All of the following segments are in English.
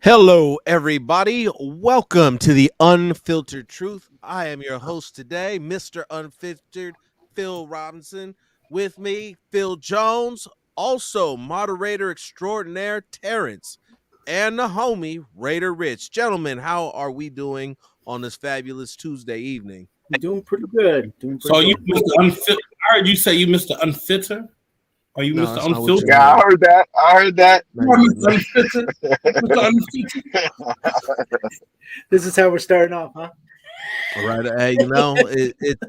Hello, everybody. Welcome to the Unfiltered Truth. I am your host today, Mr. Unfiltered Phil Robinson. With me, Phil Jones, also moderator extraordinaire Terrence, and the homie Raider Rich. Gentlemen, how are we doing on this fabulous Tuesday evening? Doing pretty good. So you Mr. Unfit. I heard you say you Mr. Unfitter. Are you No, Mr. that's not what you Unfiltered? heard. Yeah, I heard that. I heard that. No, You are you Mr. didn't. Unfitter. Mr. Unfitter. This is how we're starting off, huh? Right. Hey,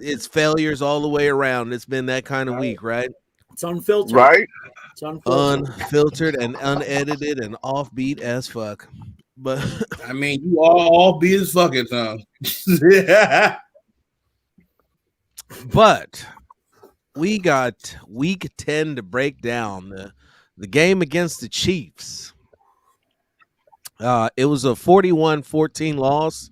it's failures all the way around. It's been that kind of week, right? It's unfiltered. Right? It's unfiltered. Unfiltered and unedited and offbeat as fuck. But I mean, you all be as fucking time. Yeah. but we got week 10 to break down the game against the Chiefs. It was a 41-14 loss.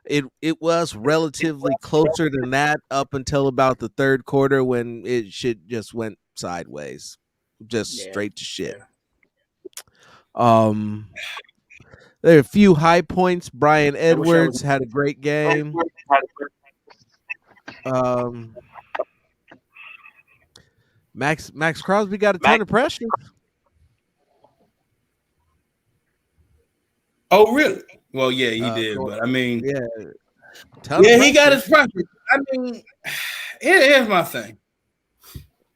It was relatively closer than that up until about the third quarter when it shit just went sideways. Just straight to shit. There are a few high points. Brian Edwards had a great game. Max Crosby got a ton of pressure. Oh, really? Well, yeah, he did. But I mean, yeah, he got his pressure. I mean, here's my thing.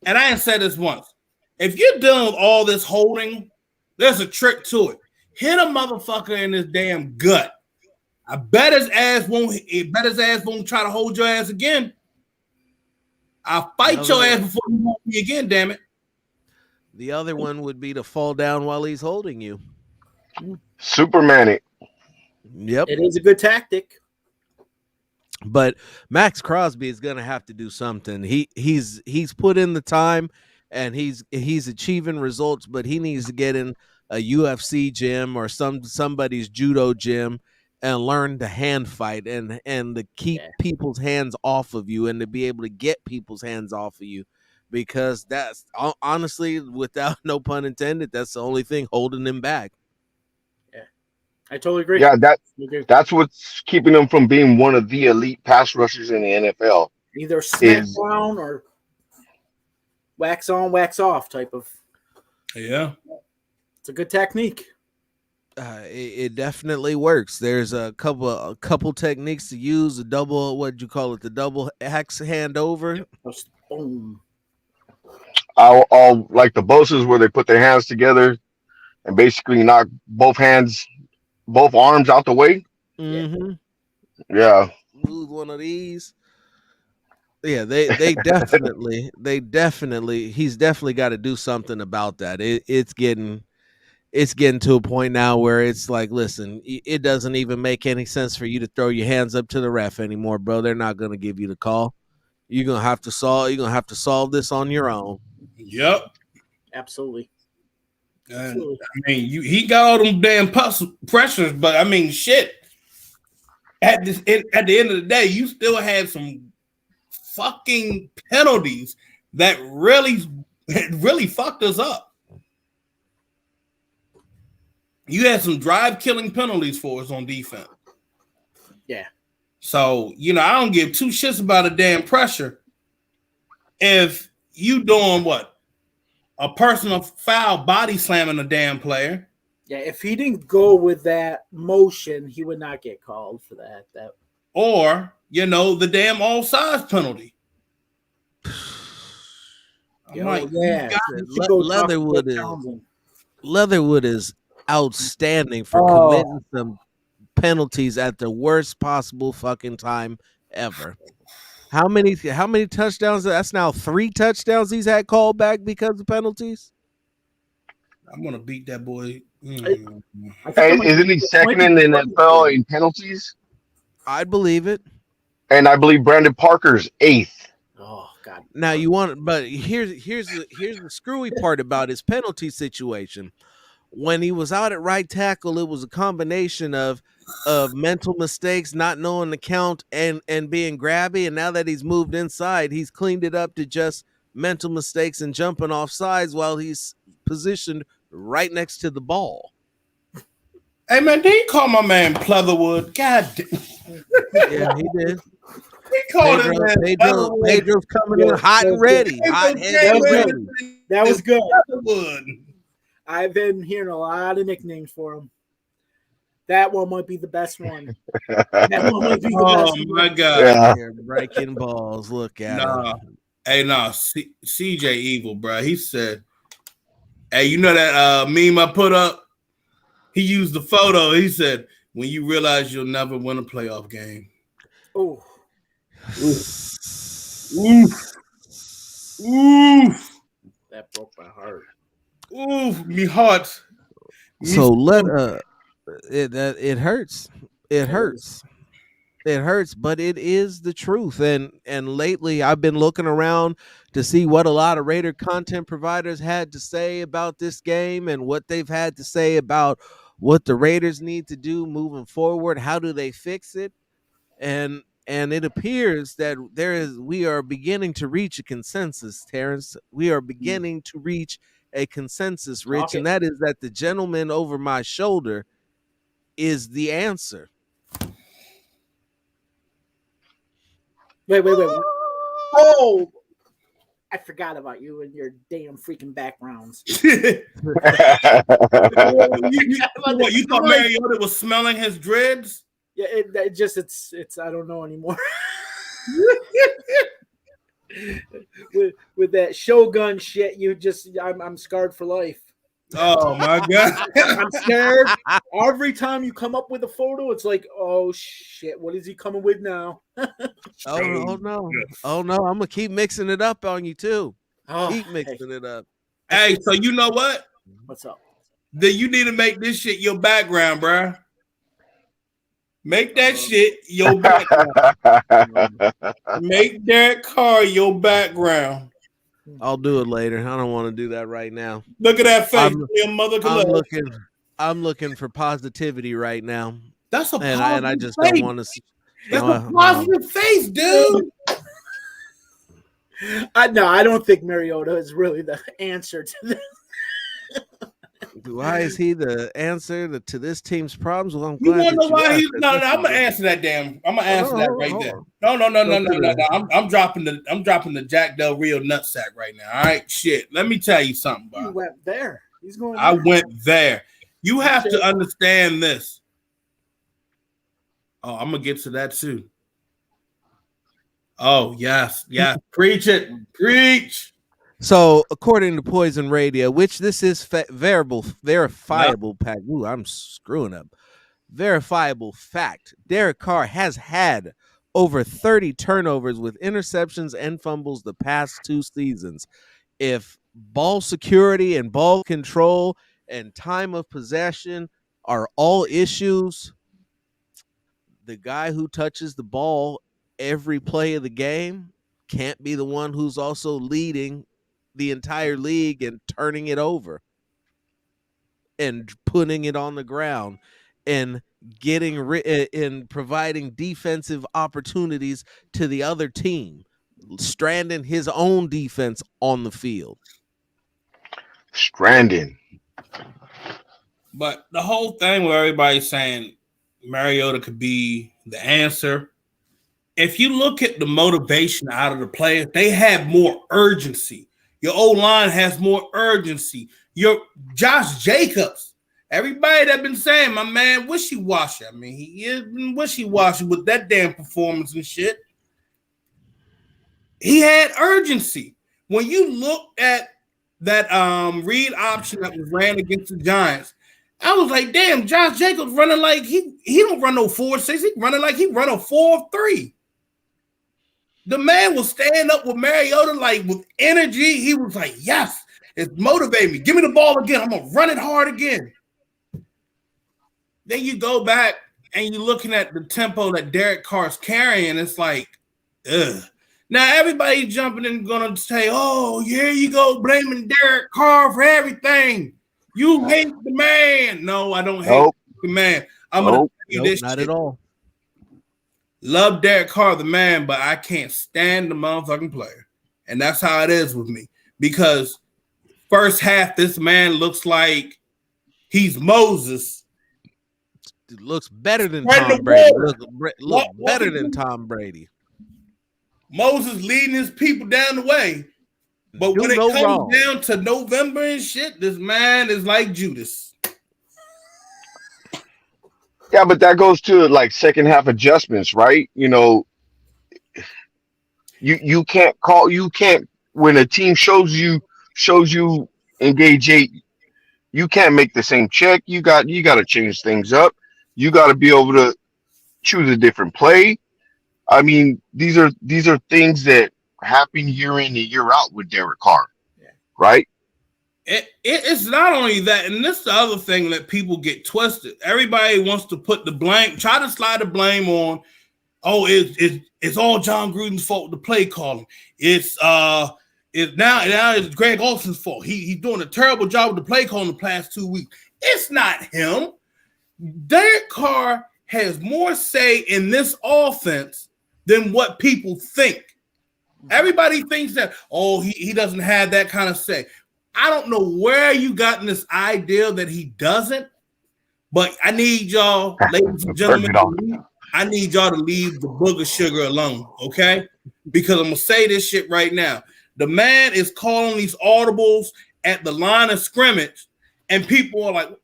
And I ain't said this once. If you're dealing with all this holding, there's a trick to it. Hit a motherfucker in his damn gut. I bet his ass won't try to hold your ass again. I'll fight your ass before you hold me again, damn it. The other one would be to fall down while he's holding you. Superman it. Yep. It is a good tactic. But Max Crosby is gonna have to do something. He's put in the time and he's achieving results, but he needs to get in a UFC gym or somebody's judo gym and learn to hand fight and to keep people's hands off of you and to be able to get people's hands off of you, because that's honestly, without no pun intended, that's the only thing holding him back. Yeah, I totally agree. Yeah, that's what's keeping him from being one of the elite pass rushers in the NFL. Either smackdown or wax on, wax off type of. Yeah. It's a good technique. It definitely works. There's a couple techniques to use. The double, what'd you call it? The double axe hand over. Boom. I'll like the bosses where they put their hands together and basically knock both arms out the way. Mm-hmm. Yeah. Lose one of these. Yeah, they definitely he's definitely got to do something about that. It's getting to a point now where it's like, listen, it doesn't even make any sense for you to throw your hands up to the ref anymore, bro. They're not going to give you the call. You're going to have to solve this on your own. Yep. Absolutely. I mean, he got all them damn pressures, but I mean, shit. At the end of the day, you still had some fucking penalties that really fucked us up. You had some drive-killing penalties for us on defense. Yeah. So, I don't give two shits about a damn pressure. If you doing what? A personal foul body slamming a damn player. Yeah, if he didn't go with that motion, he would not get called for that. Or, the damn all-size penalty. Leatherwood is outstanding for committing some penalties at the worst possible fucking time ever. How many touchdowns? That's now 3 touchdowns he's had called back because of penalties. I'm gonna beat that boy. Hey, isn't he second in the NFL in penalties? I believe it. And I believe Brandon Parker's 8th. Oh God! Now but here's the screwy part about his penalty situation. When he was out at right tackle, it was a combination of mental mistakes, not knowing the count, and being grabby. And now that he's moved inside, he's cleaned it up to just mental mistakes and jumping off sides while he's positioned right next to the ball. Hey man, did he call my man Pleatherwood? God damn. Yeah, he did. He called him man Pleatherwood. Pedro's coming in hot and ready. Hot headed That was and good. ready. That was good. Pleatherwood. I've been hearing a lot of nicknames for him. That one might be the best one. That one might be the Oh best my one. God. Yeah. They're breaking balls. Look at Nah. him. Hey, nah, CJ Evil, bro. He said, hey, you know that meme I put up? He used the photo. He said, when you realize you'll never win a playoff game. Oh, Oof. Oof. that broke my heart. Oof. Me heart. So it hurts. It hurts. It hurts, but it is the truth. And lately I've been looking around to see what a lot of Raider content providers had to say about this game and what they've had to say about what the Raiders need to do moving forward. How do they fix it? And it appears that we are beginning to reach a consensus, Terrence. We are beginning to reach a consensus, Rich, and that is that the gentleman over my shoulder is the answer. Wait. Oh, I forgot about you and your damn freaking backgrounds. You thought Mariota was smelling his dreads? Yeah, it's I don't know anymore. with that Shogun shit, I'm scarred for life. Oh my God. I'm scared. Every time you come up with a photo, it's like, oh shit, what is he coming with now? Oh no. I'm gonna keep mixing it up on you too. Keep mixing it up. Hey, so you know what? What's up? Then you need to make this shit your background, bro. Make that shit your background. Make Derek Carr your background. I'll do it later. I don't want to do that right now. Look at that face. Your mother I'm looking for positivity right now. That's a positive and I just face. don't want to. That's a positive face, dude. I don't think Mariota is really the answer to this. Why is he the answer to this team's problems? Well, I'm You glad. want to know why he's I'm gonna answer that damn. I'm gonna answer that right there. No. I'm dropping the Jack Del Rio nutsack right now. All right, shit. Let me tell you something, bro. He went there. He's going. I went there. You have to understand this. Oh, I'm gonna get to that too. Oh yes. Preach it. Preach. So, according to Poison Radio, which this is verifiable fact. Ooh, I'm screwing up. Verifiable fact. Derek Carr has had over 30 turnovers with interceptions and fumbles the past 2 seasons. If ball security and ball control and time of possession are all issues, the guy who touches the ball every play of the game can't be the one who's also leading the entire league and turning it over and putting it on the ground and and providing defensive opportunities to the other team, stranding his own defense on the field. Stranding. But the whole thing where everybody's saying Mariota could be the answer, if you look at the motivation out of the players, they have more urgency. Your O-line has more urgency. Your Josh Jacobs, everybody that been saying, my man, wishy-washy. I mean, he is wishy-washy with that damn performance and shit. He had urgency. When you look at that read option that was ran against the Giants, I was like, damn, Josh Jacobs running like he don't run no 4.6. He running like he run a 4.3. The man will stand up with Mariota like with energy. He was like, yes, it's motivating me. Give me the ball again. I'm going to run it hard again. Then you go back and you're looking at the tempo that Derek Carr's carrying. It's like, ugh. Now everybody jumping and going to say, oh, here you go blaming Derek Carr for everything. You hate the man. No, I don't hate the man. I'm going to tell you this not shit. At all. Love Derek Carr, the man, but I can't stand the motherfucking player. And that's how it is with me. Because first half, this man looks like he's Moses. Dude looks better than Spreading Tom the Brady. word. Look What better we than do? Tom Brady. Moses leading his people down the way. But Do when it no comes wrong. down to November and shit, this man is like Judas. Yeah, but that goes to like second half adjustments, right? You know, you can't when a team shows you engage eight, you can't make the same check. You got to change things up. You got to be able to choose a different play. I mean, these are things that happen year in and year out with Derek Carr, Yeah. right? It's not only that, and this is the other thing that people get twisted. Everybody wants to put the blame, try to slide the blame on. Oh, it's all John Gruden's fault. The play calling. It's now it's Greg Olson's fault. He's doing a terrible job with the play calling the past 2 weeks. It's not him. Derek Carr has more say in this offense than what people think. Everybody thinks that, oh, he doesn't have that kind of say. I don't know where you gotten this idea that he doesn't, but I need y'all, ladies and gentlemen, I need y'all to leave the booger sugar alone, okay? Because I'm going to say this shit right now. The man is calling these audibles at the line of scrimmage, and people are like, and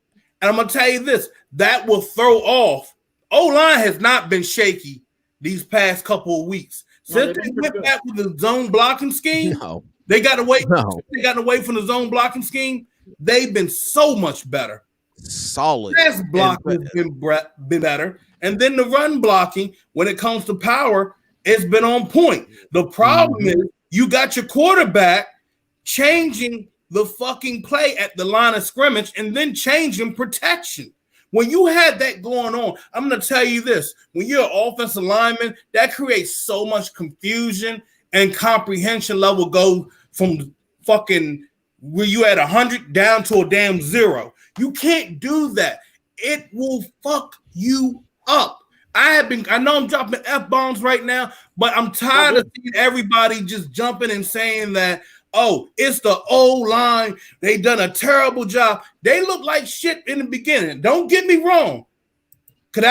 I'm going to tell you this, that will throw off. O-line has not been shaky these past couple of weeks. Since they went back with the zone blocking scheme, they got away. They got away from the zone blocking scheme. They've been so much better. Solid. Pass blocking has been better, and then the run blocking when it comes to power, it's been on point. The problem is you got your quarterback changing the fucking play at the line of scrimmage and then changing protection. When you had that going on, I'm going to tell you this. When you're an offensive lineman, that creates so much confusion and comprehension level go from fucking where you at 100 down to a damn 0. You can't do that. It will fuck you up. I know I'm dropping F-bombs right now, but I'm tired of seeing everybody just jumping and saying that, oh, it's the O-line. They done a terrible job. They look like shit in the beginning. Don't get me wrong. Cause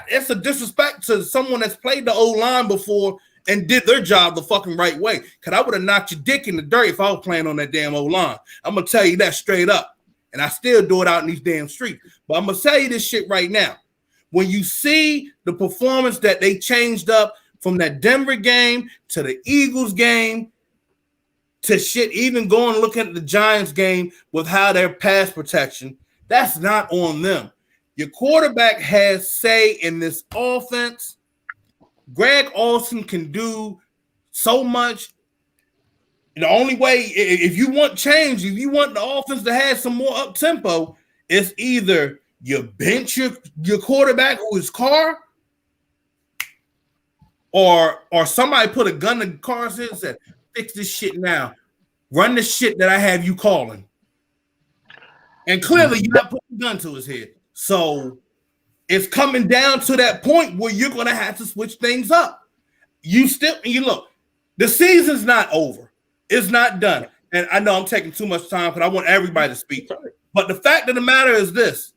it's a disrespect to someone that's played the O-line before and did their job the fucking right way. Cause I would have knocked your dick in the dirt if I was playing on that damn O-line. I'm gonna tell you that straight up. And I still do it out in these damn streets. But I'm gonna tell you this shit right now. When you see the performance that they changed up from that Denver game to the Eagles game, to shit, even going and looking at the Giants game with how their pass protection, that's not on them. Your quarterback has say in this offense. Greg Olson can do so much. The only way, if you want change, if you want the offense to have some more up tempo, it's either you bench your quarterback who is Carr, or somebody put a gun to Carr's head and said, fix this shit now. Run the shit that I have you calling. And clearly you're not putting a gun to his head. So it's coming down to that point where you're going to have to switch things up. You look, the season's not over. It's not done. And I know I'm taking too much time because I want everybody to speak. But the fact of the matter is this.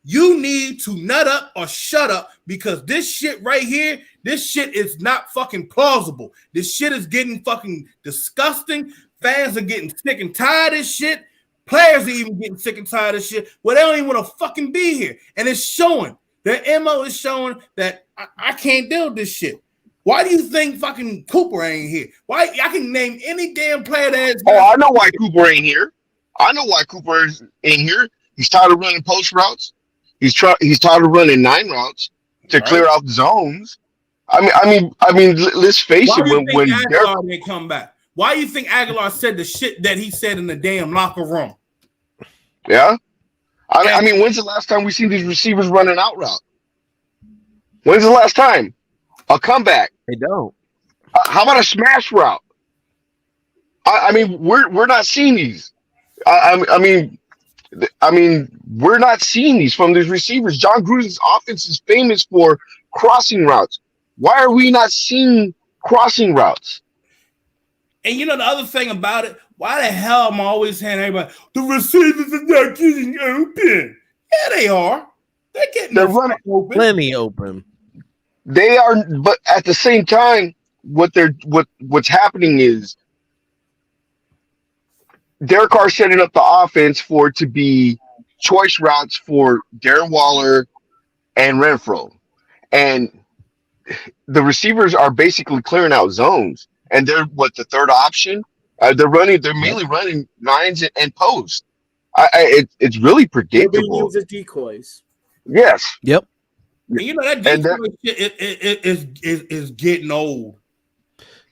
You need to nut up or shut up because this shit right here, this shit is not fucking plausible. This shit is getting fucking disgusting. Fans are getting sick and tired of this shit. Players are even getting sick and tired of this shit. Well, they don't even want to fucking be here. And it's showing. Their MO is showing that I can't deal with this shit. Why do you think fucking Cooper ain't here? Why? I can name any damn player that is. Oh, I know why Cooper ain't here. I know why Cooper is in here. He's tired of running post routes. He's tired of running 9 routes to clear out zones. I mean. Let's face it. When Aguilar didn't come back, why do you think Aguilar said the shit that he said in the damn locker room? Yeah. I mean, when's the last time we seen these receivers running out route? When's the last time? A comeback. They don't. How about a smash route? I mean, we're not seeing these. I mean, we're not seeing these from these receivers. John Gruden's offense is famous for crossing routes. Why are we not seeing crossing routes? And you know the other thing about it, why the hell am I always saying everybody, the receivers are not getting open? Yeah, they are. They're getting They're their running. fuck open. Plenty open. They are, but at the same time, what's happening is Derek Carr setting up the offense for it to be choice routes for Darren Waller and Renfro, and the receivers are basically clearing out zones, and they're what the third option. They're Yep. mainly running nines and post. It's really They're being predictable. used as decoys. Yes, Yep. And you know that and decoy shit is getting old.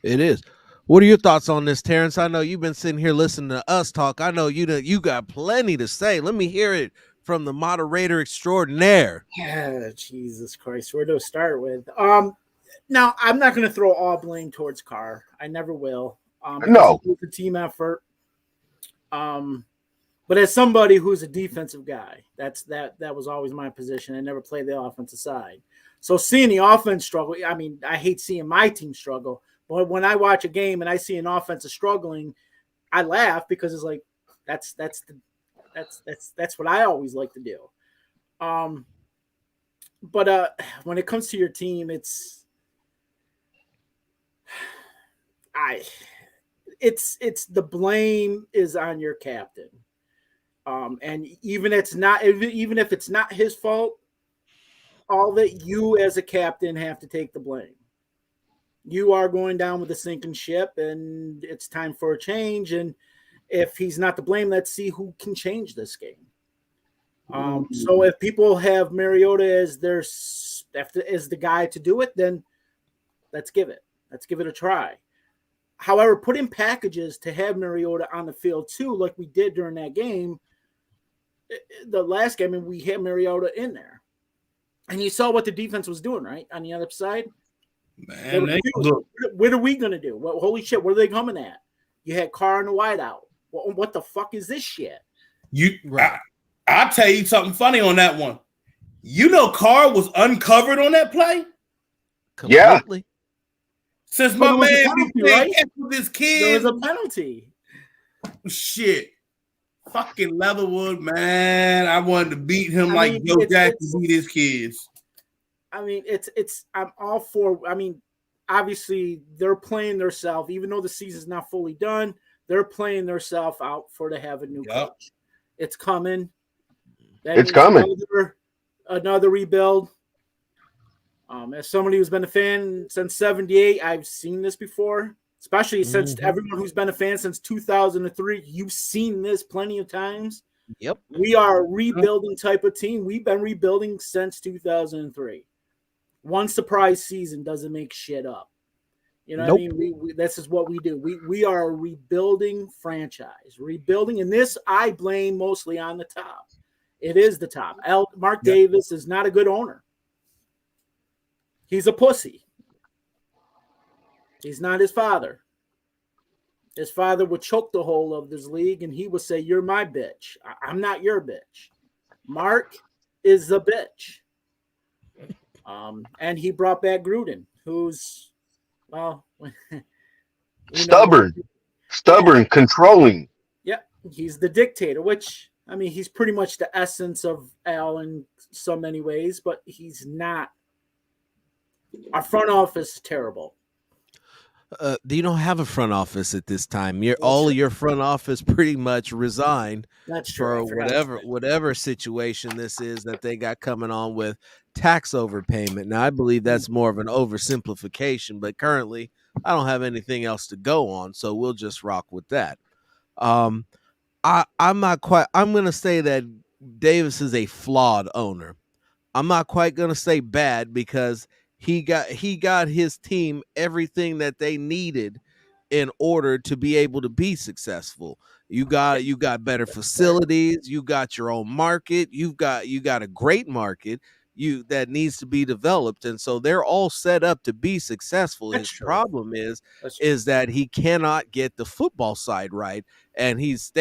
It is. What are your thoughts on this, Terrence? I know you've been sitting here listening to us talk. I know you got plenty to say. Let me hear it from the moderator extraordinaire. Yeah, Jesus Christ, where to start with? Now I'm not going to throw all blame towards Carr. I never will. Because no, it was a team effort. But as somebody who's a defensive guy, that was always my position. I never played the offensive side. So seeing the offense struggle, I mean, I hate seeing my team struggle. But when I watch a game and I see an offense struggling, I laugh because it's like that's what I always like to do. But when it comes to your team, it's the blame is on your captain. And even if it's not his fault, all that you as a captain have to take the blame. You are going down with a sinking ship, and it's time for a change. And if he's not to blame, let's see who can change this game. So if people have Mariota as the guy to do it, then let's give it a try. However, put in packages to have Mariota on the field too, like we did during that game. The last game, and we had Mariota in there, and you saw what the defense was doing, right, on the other side. Man, what are we gonna do? Well, holy shit, what are they coming at? You had Carr in the wideout. Well, what the fuck is this shit? I'll tell you something funny on that one. You know, Carr was uncovered on that play. Completely. yeah. Since my man penalty, right? with his There kids, was a penalty. shit. Fucking Leatherwood, man. I wanted to beat him like Joe Jackson beat his kids. I mean, I'm all for. I mean, obviously they're playing themselves, even though the season's not fully done. They're playing themselves out to have a new coach. It's coming. It's coming. Another rebuild. As somebody who's been a fan since '78, I've seen this before. Especially since everyone who's been a fan since 2003, you've seen this plenty of times. Yep. We are a rebuilding type of team. We've been rebuilding since 2003. One surprise season doesn't make shit up. You know what I mean? This is what we do. We are a rebuilding franchise. Rebuilding, and this I blame mostly on the top. It is the top. Mark Davis is not a good owner. He's a pussy. He's not his father. His father would choke the whole of this league, and he would say, "You're my bitch. I'm not your bitch." Mark is the bitch. And he brought back Gruden, who's, well, Stubborn, controlling. Yeah, he's the dictator, which, I mean, he's pretty much the essence of Al in so many ways, but he's not. Our front office is terrible. You don't have a front office at this time. All of your front office pretty much resigned. That's true. For whatever situation this is that they got coming on with tax overpayment. Now, I believe that's more of an oversimplification, but currently I don't have anything else to go on, so we'll just rock with that. I'm not quite. I'm going to say that Davis is a flawed owner. I'm not quite going to say bad because he got his team everything that they needed in order to be able to be successful. You got better facilities, you got your own market, you got a great market that needs to be developed, and so they're all set up to be successful. His problem is that he cannot get the football side right, and he knows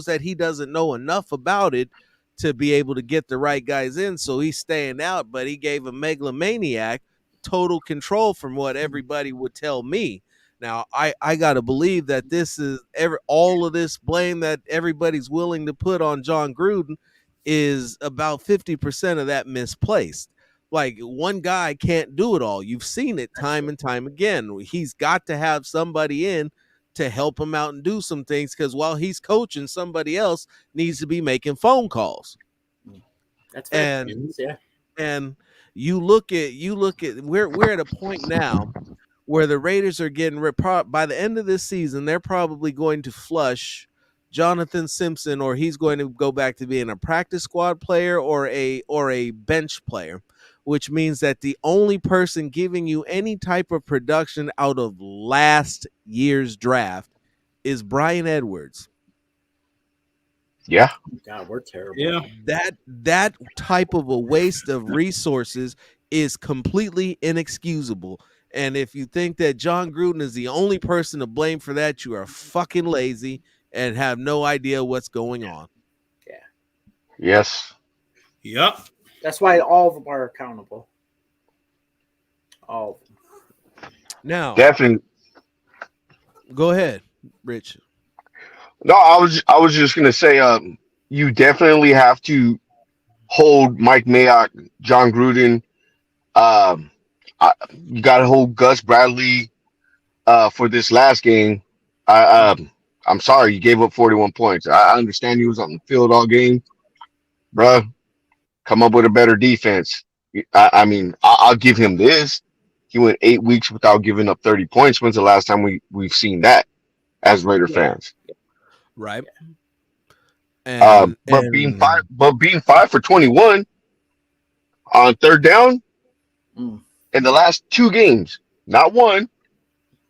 that he doesn't know enough about it to be able to get the right guys in, so he's staying out. But he gave a megalomaniac total control from what everybody would tell me. Now, I got to believe that this is all of this blame that everybody's willing to put on John Gruden is about 50% of that misplaced. Like one guy can't do it all. You've seen it time and time again. He's got to have somebody in to help him out and do some things, because while he's coaching, somebody else needs to be making phone calls. That's fair. And Yeah. and you look at we're at a point now where the Raiders are getting by the end of this season, they're probably going to flush Jonathan Simpson, or he's going to go back to being a practice squad player or a bench player, which means that the only person giving you any type of production out of last year's draft is Brian Edwards. Yeah. God, we're terrible. Yeah. That type of a waste of resources is completely inexcusable. And if you think that John Gruden is the only person to blame for that, you are fucking lazy and have no idea what's going on. Yeah. Yes. Yep. That's why all of them are accountable. All of them. Now, Definitely. go ahead, Rich. No, I was just gonna say, you definitely have to hold Mike Mayock, John Gruden. Um, you got to hold Gus Bradley for this last game. I'm sorry you gave up 41 points. I understand he was on the field all game, bruh. Come up with a better defense. I mean, I'll give him this. He went 8 weeks without giving up 30 points. When's the last time we've seen that as Raider fans? Right. But being 5 for 21 on third down in the last 2 games, not one,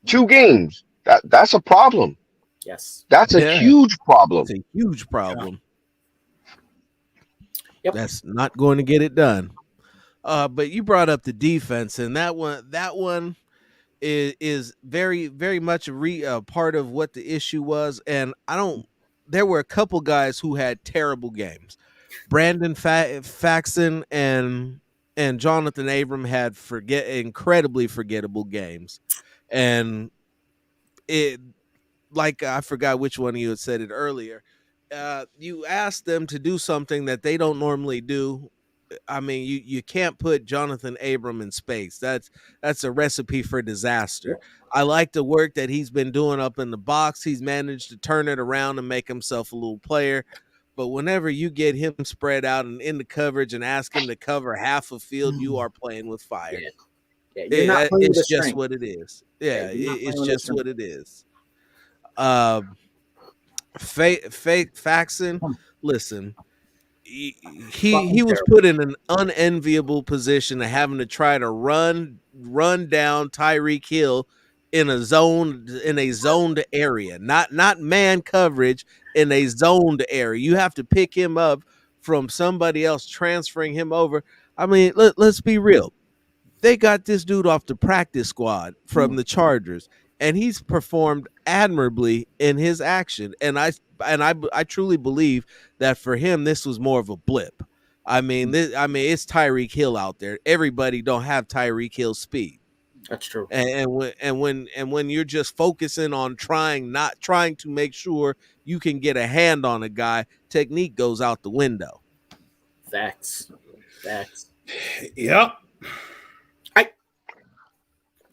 2 games. That's a problem. Yes. That's a huge problem. It's a huge problem. Yep. That's not going to get it done. But you brought up the defense, and that one is very, very much a part of what the issue was. And there were a couple guys who had terrible games. Brandon Faxon and Jonathan Abram had incredibly forgettable games. And it, like, I forgot which one of you had said it earlier. You asked them to do something that they don't normally do. I mean, you can't put Jonathan Abram in space. That's a recipe for disaster. I like the work that he's been doing up in the box. He's managed to turn it around and make himself a little player. But whenever you get him spread out and in the coverage and ask him to cover half a field, you are playing with fire. Yeah, you're not playing with it's just strength. what it is. Yeah, it's just what it is. Faxon, listen, he was put in an unenviable position of having to try to run down Tyreek Hill in a zoned area, not man coverage, in a zoned area. You have to pick him up from somebody else transferring him over. I mean, let's be real. They got this dude off the practice squad from the Chargers, and he's performed admirably in his action. And I truly believe that for him, this was more of a blip. I mean, it's Tyreek Hill out there. Everybody don't have Tyreek Hill speed. That's true. And when you're just focusing on not trying to make sure you can get a hand on a guy, technique goes out the window. Facts. Yep.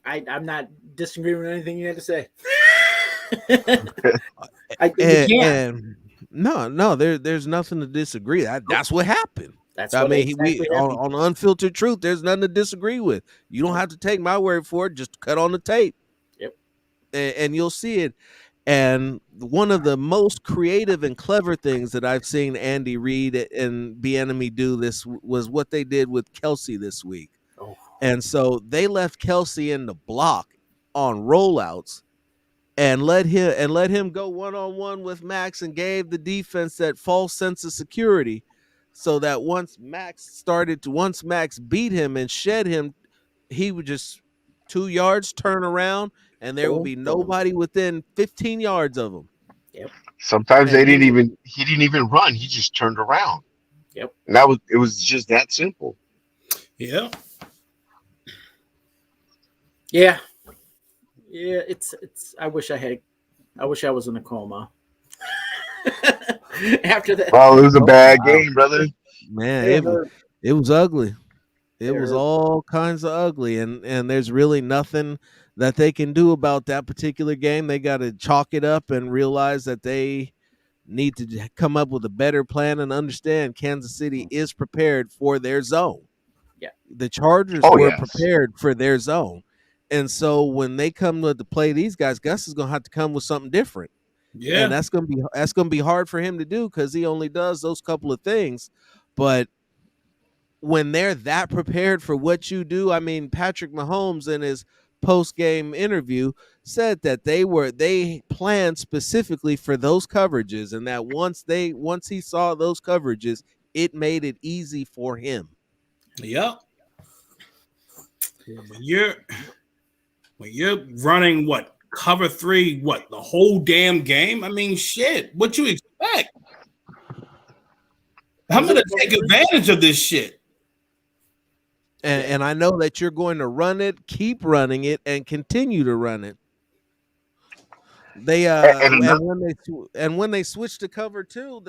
I'm not disagreeing with anything you had to say. No, there's nothing to disagree. That's what happened. On Unfiltered Truth, there's nothing to disagree with. You don't have to take my word for it. Just cut on the tape. Yep. And you'll see it. And one of the most creative and clever things that I've seen Andy Reid and Bieniemy do this was what they did with Kelsey this week. Oh. And so they left Kelsey in the block on rollouts and let him go one-on-one with Max, and gave the defense that false sense of security, so that once Max beat him and shed him, he would just 2 yards turn around and there would be nobody within 15 yards of him. Yep. Sometimes he didn't even run. He just turned around. Yep. And it was just that simple. Yeah. Yeah. It's I wish I was in a coma. after that. Oh, it was a Oh, bad wow. game, brother. Man, It hurt. it was ugly. It It was hurt. all kinds of ugly, and there's really nothing that they can do about that particular game. They got to chalk it up and realize that they need to come up with a better plan and understand Kansas City is prepared for their zone. Yeah. The Chargers Oh were yes. prepared for their zone. And so when they come to play these guys, Gus is going to have to come with something different. And Yeah. that's going to be hard for him to do cuz he only does those couple of things. But when they're that prepared for what you do, I mean, Patrick Mahomes in his post-game interview said that they planned specifically for those coverages, and that once he saw those coverages, it made it easy for him. Yep. When you're running what cover 3, what the whole damn game? I mean, shit. What you expect? I'm gonna take advantage of this shit. And I know that you're going to run it, keep running it, and continue to run it. They And another, and when they switched to cover 2,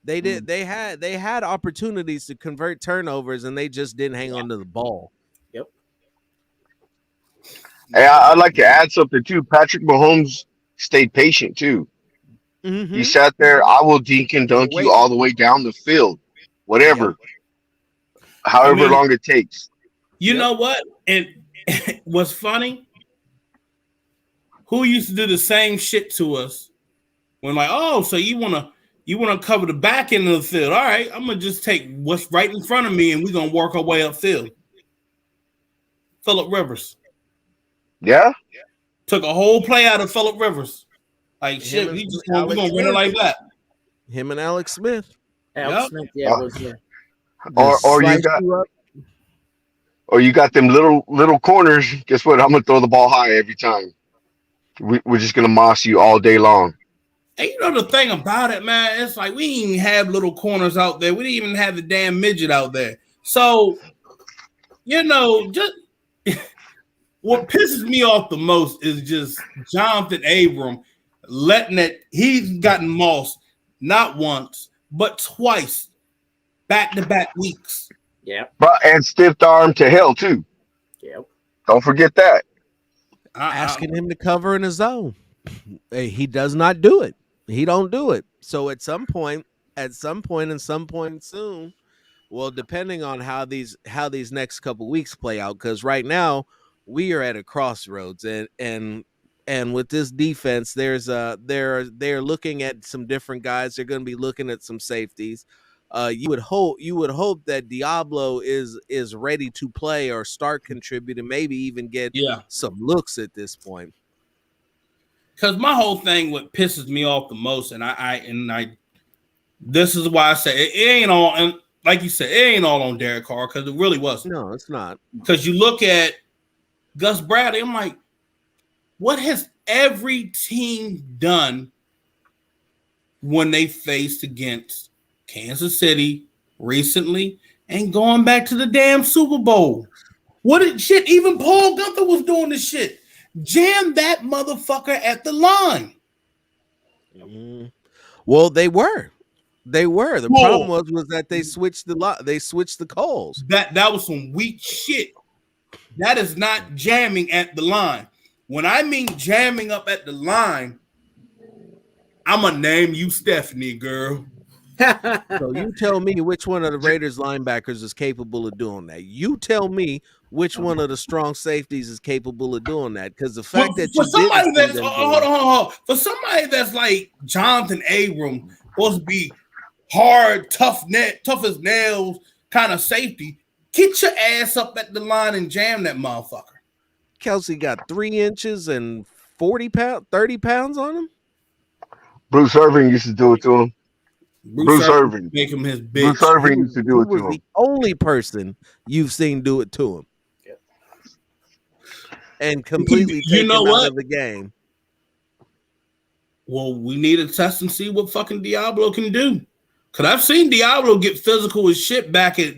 they had opportunities to convert turnovers, and they just didn't hang on to the ball. Yep. hey, I'd like to add something too. Patrick Mahomes stayed patient too. Mm-hmm. He sat there. I will dink and dunk you all the way down the field, whatever, however long it takes. You know what? And what's funny? Who used to do the same shit to us when like, oh, so you wanna cover the back end of the field? All right, I'm gonna just take what's right in front of me, and we're gonna work our way upfield. Phillip Rivers. Yeah. Took a whole play out of Phillip Rivers. Like shit, we're gonna win it like that. Him and Alex Smith. Alex Smith, was there. Or you got them little corners. Guess what? I'm gonna throw the ball high every time. We're just gonna moss you all day long. And you know the thing about it, man, it's like we didn't even have little corners out there. We didn't even have the damn midget out there. So, just what pisses me off the most is just Jonathan Abram letting it. He's gotten mossed not once but twice, back-to-back weeks. Yeah. But and stiff arm to hell too. Yep. Don't forget that. Asking him to cover in his zone. He does not do it. He don't do it. So at some point and some point soon, well, depending on how these next couple weeks play out, because right now we are at a crossroads, and with this defense, they're looking at some different guys. They're going to be looking at some safeties. You would hope that Diablo is ready to play or start contributing, maybe even get some looks at this point. Because my whole thing, what pisses me off the most, and I, this is why I say it ain't all, and like you said, it ain't all on Derek Carr, because it really wasn't. No, it's not. Because you look at Gus Bradley, I'm like, what has every team done when they faced against Kansas City recently and going back to the damn Super Bowl? What did shit? Even Paul Gunther was doing this shit. Jam that motherfucker at the line. Well, they were. The problem was that they switched the calls. That was some weak shit. That is not jamming at the line. When I mean jamming up at the line, I'm gonna name you Stephanie, girl. So you tell me which one of the Raiders linebackers is capable of doing that. You tell me which one of the strong safeties is capable of doing that. Because the fact that for somebody that's hold on, for somebody that's like Jonathan Abram, supposed to be hard, tough as nails kind of safety, get your ass up at the line and jam that motherfucker. Kelsey got 3 inches and 30 pounds on him. Bruce Irvin used to do it to him. Bruce Irvin. Make him his bitch. Bruce Irvin used to do it to him. The only person you've seen do it to him. Yeah. And completely take him out of the game. Well, we need to test and see what fucking Diablo can do. Because I've seen Diablo get physical as shit back at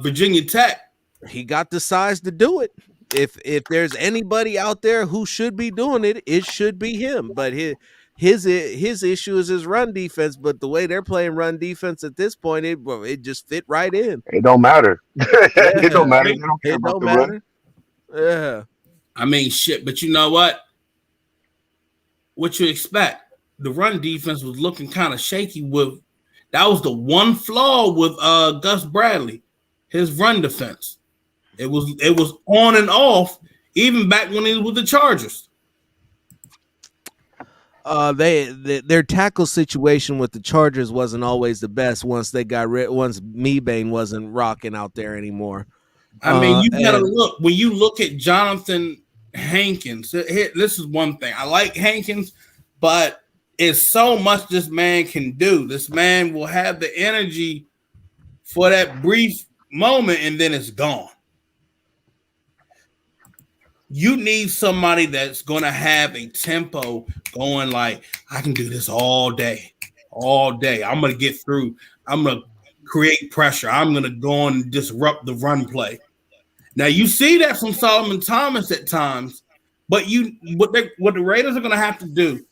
Virginia Tech. He got the size to do it. If there's anybody out there who should be doing it, it should be him. But his issue is his run defense, but the way they're playing run defense at this point, it just fit right in. It don't matter. It don't Yeah, matter. They don't care it about don't the run. matter. Yeah. I mean, shit, but you know what? What you expect? The run defense was looking kind of shaky that was the one flaw with Gus Bradley, his run defense. It was on and off, even back when he was with the Chargers. Their tackle situation with the Chargers wasn't always the best once Mebane wasn't rocking out there anymore. I mean, you gotta look when you look at Jonathan Hankins. This is one thing. I like Hankins, but it's so much this man can do. This man will have the energy for that brief moment, and then it's gone. You need somebody that's going to have a tempo going like, I can do this all day. I'm going to get through. I'm going to create pressure. I'm going to go on and disrupt the run play. Now, you see that from Solomon Thomas at times, but what the Raiders are going to have to do,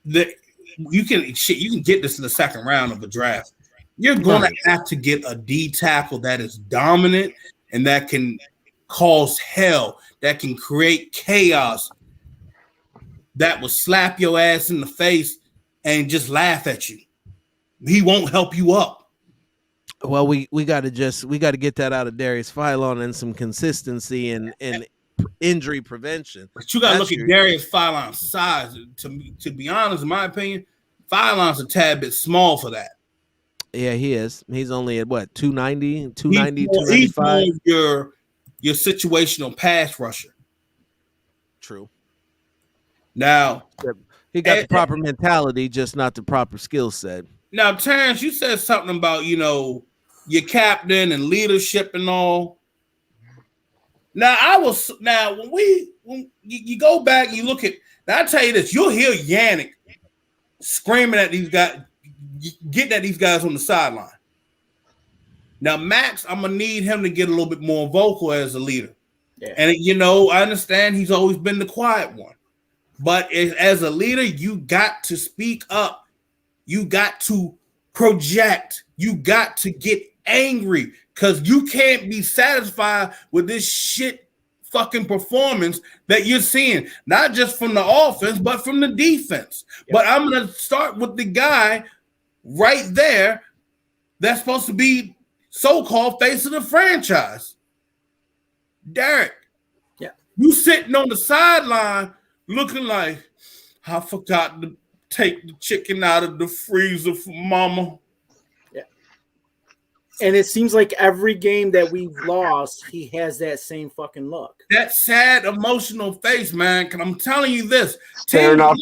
you can get this in the second round of the draft. You're going to have to get a D tackle that is dominant and that can cause hell, that can create chaos, that will slap your ass in the face and just laugh at you. He won't help you up. Well, we got to get that out of Darius Philon and some consistency and injury prevention. But you got to look at Darius Philon's size. To be honest, in my opinion, Philon's a tad bit small for that. Yeah, he is. He's only at what, 290, 295? He's your situational pass rusher. True. Now, he got the proper mentality, just not the proper skill set. Now, Terrence, you said something about, your captain and leadership and all. Now, when you go back and you look at, now I tell you this, you'll hear Yannick screaming at these guys, getting at these guys on the sideline. Now, Max, I'm going to need him to get a little bit more vocal as a leader. Yeah. And, I understand he's always been the quiet one. But as a leader, you got to speak up. You got to project. You got to get angry because you can't be satisfied with this shit fucking performance that you're seeing, not just from the offense, but from the defense. Yep. But I'm going to start with the guy right there that's supposed to be so-called face of the franchise. Derek, you sitting on the sideline looking like, I forgot to take the chicken out of the freezer for mama. Yeah. And it seems like every game that we've lost, he has that same fucking look. That sad, emotional face, man. Because I'm telling you this. Staring off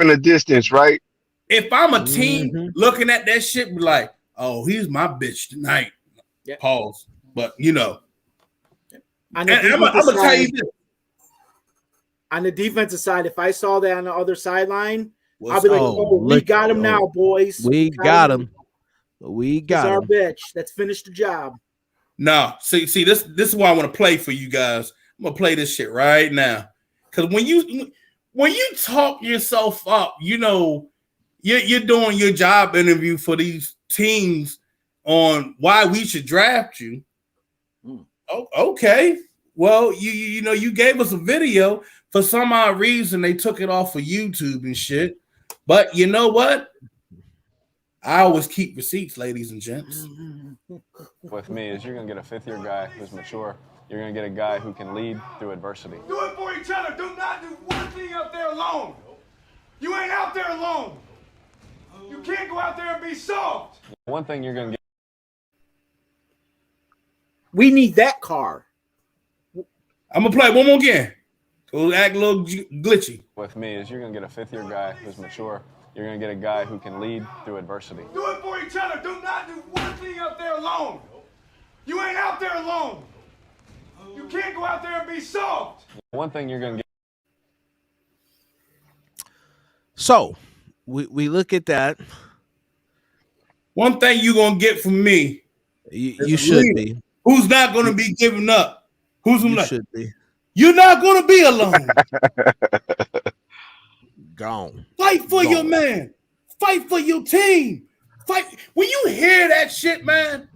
in the distance, right? If I'm a team looking at that shit, be like, oh, he's my bitch tonight. Yep. Pause. But, I'm going to tell you this. On the defensive side, if I saw that on the other sideline, I'll be like, we got him now, boys. We got him. We got him. Our bitch. Let's finish the job. No, see, this is why I want to play for you guys. I'm going to play this shit right now. Because when you talk yourself up, you're doing your job interview for these teams on why we should draft you. Oh, okay. Well, you gave us a video. For some odd reason, they took it off of YouTube and shit. But you know what? I always keep receipts, ladies and gents. With me is you're going to get a fifth-year guy who's mature. You're going to get a guy who can lead through adversity. Do it for each other. Do not do one thing out there alone. You ain't out there alone. You can't go out there and be soft. One thing you're going to get. We need that car. I'm going to play one more again. It'll act a little glitchy. With me is you're going to get a fifth-year guy who's mature. You're going to get a guy who can lead through adversity. Do it for each other. Do not do one thing out there alone. You ain't out there alone. You can't go out there and be soft. One thing you're going to get. So, we look at that. One thing you're going to get from me. You should be. Who's not going to be giving up? Who's you should be. You're not going to be alone. Gone. Fight for your Gone. man. Fight for your team. Fight. When you hear that shit, man,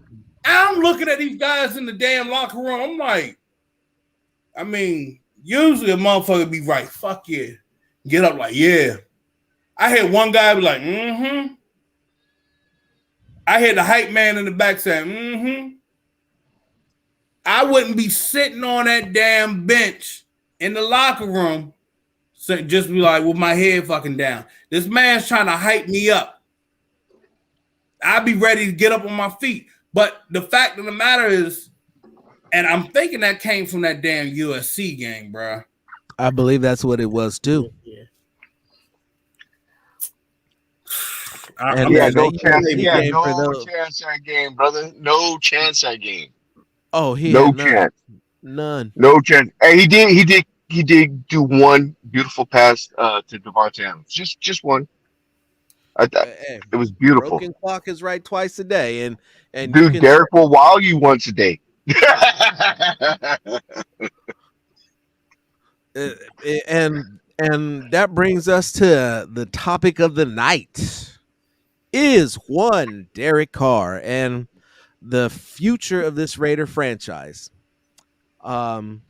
I'm looking at these guys in the damn locker room. I'm like, I mean, usually a motherfucker be right. Fuck yeah. Get up like, yeah. I had one guy be like, mm-hmm. I had the hype man in the back saying, mm-hmm. I wouldn't be sitting on that damn bench in the locker room, just be like with my head fucking down. This man's trying to hype me up. I'd be ready to get up on my feet. But the fact of the matter is, and I'm thinking that came from that damn USC game, bro. I believe that's what it was too. Yeah. Yeah, man, no that chance. USC Yeah, game for no those. chance that game, brother. No chance that game. Oh, he No had none. chance. None. No chance. Hey, he did do one beautiful pass to Devontae Adams. Just one. I thought Hey, it was beautiful. broken clock is right twice a day, and you Dude, can Derek will wow you once a day. uh, and that brings us to the topic of the night. Is one Derek Carr and the future of this Raider franchise. Um,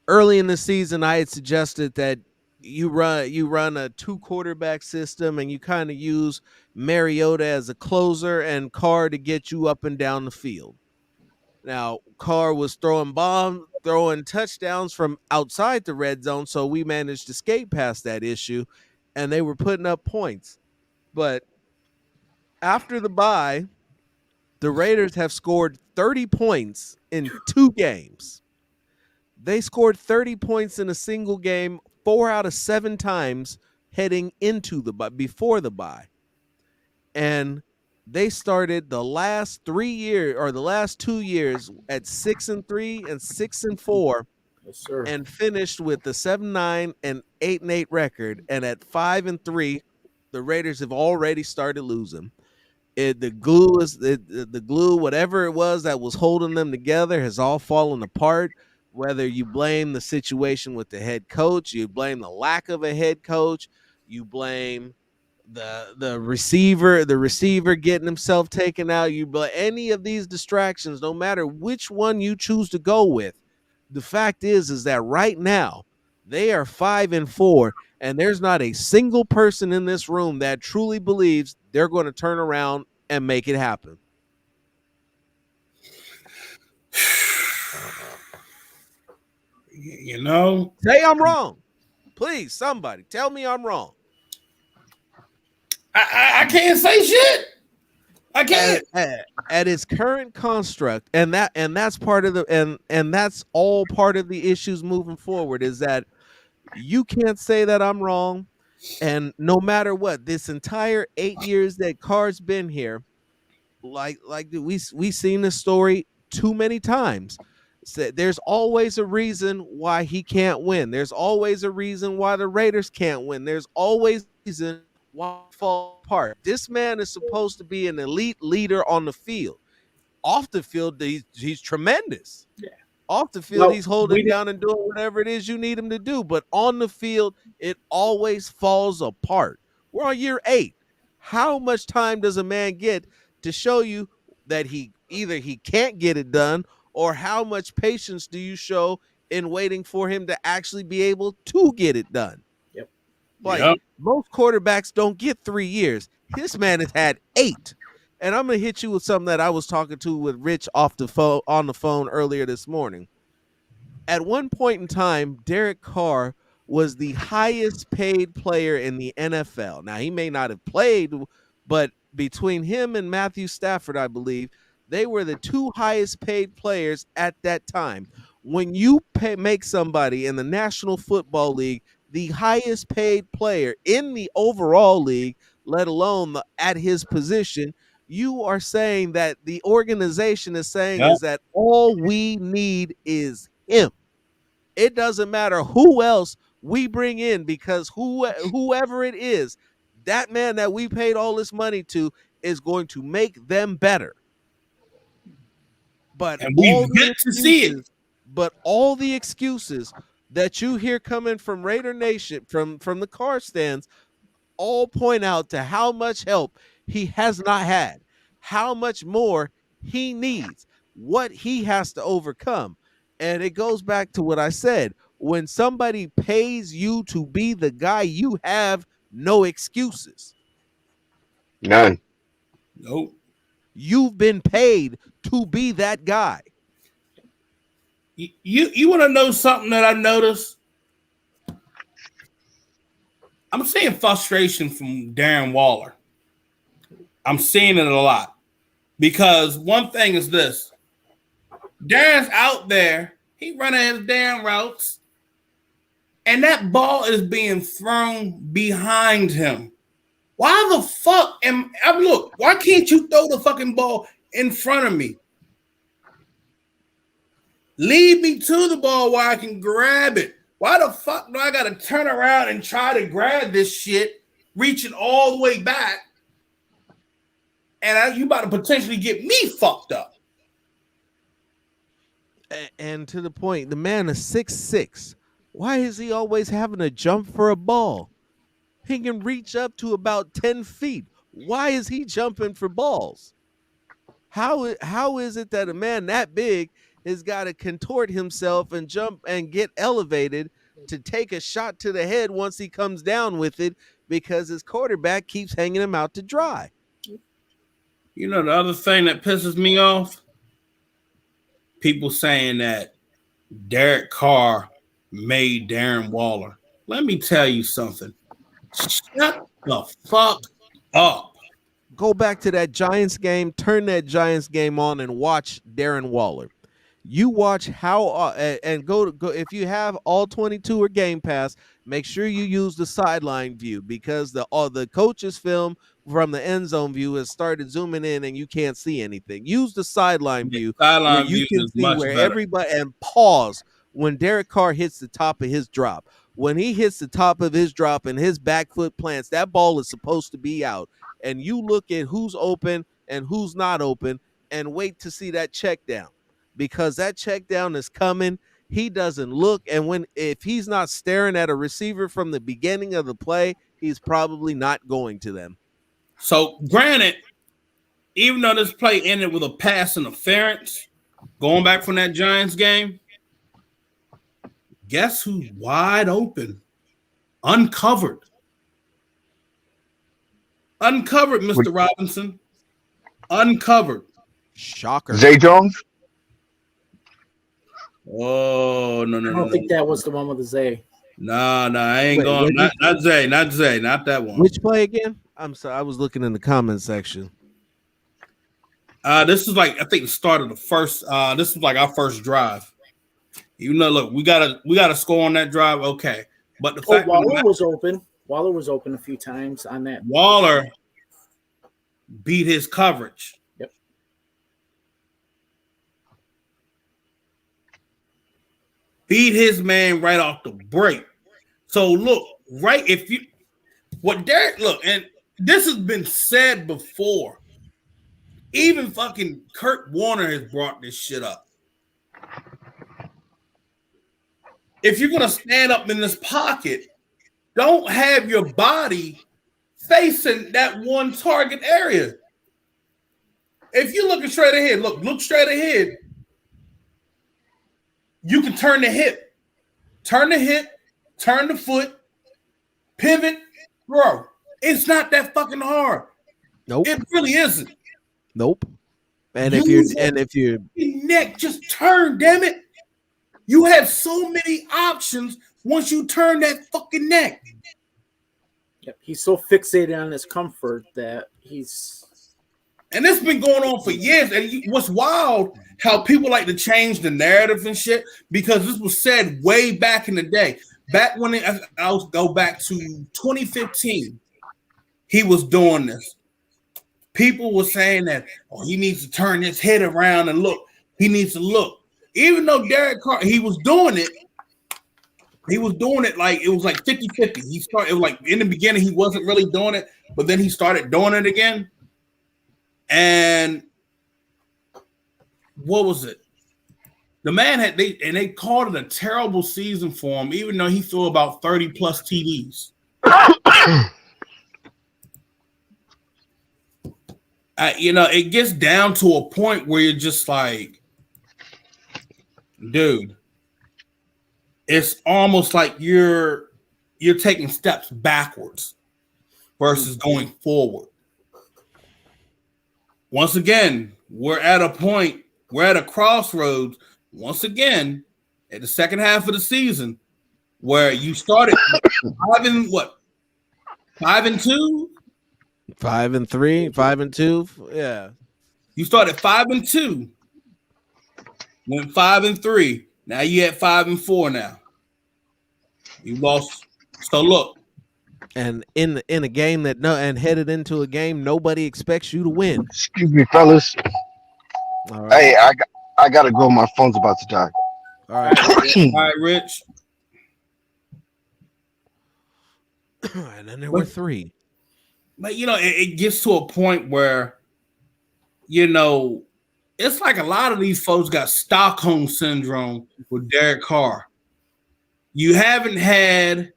Early in the season, I had suggested that you run a two quarterback system and you kind of use Mariota as a closer and Carr to get you up and down the field. Now, Carr was throwing touchdowns from outside the red zone, so we managed to skate past that issue, and they were putting up points. But after the bye, the Raiders have scored 30 points in 2 games. They scored 30 points in a single game 4 out of 7 times heading into the before the bye. And they started the last 3 years or the last 2 years at 6-3 and 6-4 Yes, sir. and finished with the 7-9 and 8-8 record, and at 5-3 the Raiders have already started losing. The glue, whatever it was that was holding them together, has all fallen apart. Whether you blame the situation with the head coach, you blame the lack of a head coach, you blame the receiver getting himself taken out, you blame any of these distractions, no matter which one you choose to go with. The fact is that right now they are 5-4, and there's not a single person in this room that truly believes they're going to turn around and make it happen. You know, Say I'm wrong. Please, somebody tell me I'm wrong. I can't say shit. I can't. At its current construct, and that's part of the and that's all part of the issues moving forward, is that you can't say that I'm wrong. And no matter what, this entire 8 years that Carr's been here, like we seen this story too many times. There's always a reason why he can't win. There's always a reason why the Raiders can't win. There's always a reason why it falls apart. This man is supposed to be an elite leader on the field. Off the field, he's tremendous. Yeah. Off the field, Well, he's holding down and doing whatever it is you need him to do. But on the field, it always falls apart. We're on year 8. How much time does a man get to show you that he can't get it done, or how much patience do you show in waiting for him to actually be able to get it done? Yep. Like, most quarterbacks don't get 3 years. This man has had 8. And I'm gonna hit you with something that I was talking to with Rich on the phone earlier this morning. At one point in time, Derek Carr was the highest paid player in the NFL. Now, he may not have played, but between him and Matthew Stafford, I believe, they were the 2 highest paid players at that time. When you make somebody in the National Football League the highest paid player in the overall league, let alone at his position, you are saying that the organization is saying is that all we need is him. It doesn't matter who else we bring in, because whoever it is, that man that we paid all this money to is going to make them better. But and we've yet to see it. But all the excuses that you hear coming from Raider Nation, from the car stands, all point out to how much help he has not had, how much more he needs, what he has to overcome. And it goes back to what I said. When somebody pays you to be the guy, you have no excuses. None. Nope. You've been paid to be that guy. You want to know something that I noticed? I'm seeing frustration from Darren Waller. I'm seeing it a lot because one thing is this: Darren's out there, he running his damn routes, and that ball is being thrown behind him. Why the fuck look? Why can't you throw the fucking ball in front of me? Lead me to the ball where I can grab it. Why the fuck do I got to turn around and try to grab this shit, reaching all the way back, and you about to potentially get me fucked up? And to the point, the man is 6'6". Why is he always having to jump for a ball? He can reach up to about 10 feet. Why is he jumping for balls? How is it that a man that big has got to contort himself and jump and get elevated to take a shot to the head once he comes down with it because his quarterback keeps hanging him out to dry? You know, the other thing that pisses me off? People saying that Derek Carr made Darren Waller. Let me tell you something. Shut the fuck up. Go back to that Giants game, turn that Giants game on and watch Darren Waller. You watch how and go if you have all 22 or Game Pass, make sure you use the sideline view because the coach's film from the end zone view has started zooming in and you can't see anything. Use the sideline view where you can see where everybody, and pause when Derek Carr hits the top of his drop. When he hits the top of his drop and his back foot plants, that ball is supposed to be out. And you look at who's open and who's not open and wait to see that check down. Because that check down is coming. He doesn't look, and if he's not staring at a receiver from the beginning of the play, he's probably not going to them. So granted, even though this play ended with a pass interference, going back from that Giants game, guess who's wide open? Uncovered, Mr. Robinson. Uncovered. Shocker. Zay Jones? Oh, no. I don't think that was the one with the Zay. No, I ain't going. Not Zay, not that one. Which play again? I'm sorry, I was looking in the comment section. This is like, I think the start of the first. This was like our first drive. You know, look, we gotta score on that drive. Okay, but the fact Waller was open. Waller was open a few times on that. Waller beat his coverage. Yep. Beat his man right off the break. So look, right, and this has been said before. Even fucking Kurt Warner has brought this shit up. If you're gonna stand up in this pocket, don't have your body facing that one target area. If you're looking straight ahead, look straight ahead. You can turn the hip, turn the foot, pivot, throw. It's not that fucking hard. Nope. It really isn't. Nope. And if you're neck, just turn, damn it. You have so many options once you turn that fucking neck. Yep. He's so fixated on his comfort that and it's been going on for years. And what's wild, how people like to change the narrative and shit, because this was said way back in the day. Back when I'll go back to 2015, he was doing this. People were saying that, he needs to turn his head around and look. He needs to look. Even though Derek Carr, he was doing it like it was like 50-50. It was like in the beginning, he wasn't really doing it, but then he started doing it again. And what was it? The man they called it a terrible season for him, even though he threw about 30 plus TDs. It gets down to a point where you're just like, dude, it's almost like you're taking steps backwards versus going forward. Once again, we're at a crossroads. Once again, at the second half of the season, where you started 5-2, 5-3, 5-2. Yeah. You started 5-2, went 5-3. Now you at 5-4 now. You lost. So look. And in a game and headed into a game nobody expects you to win. Excuse me, fellas. All right. Hey, I gotta go. My phone's about to die. All right. All right, Rich. And then there were 3. But it gets to a point where, it's like a lot of these folks got Stockholm syndrome with Derek Carr. You haven't had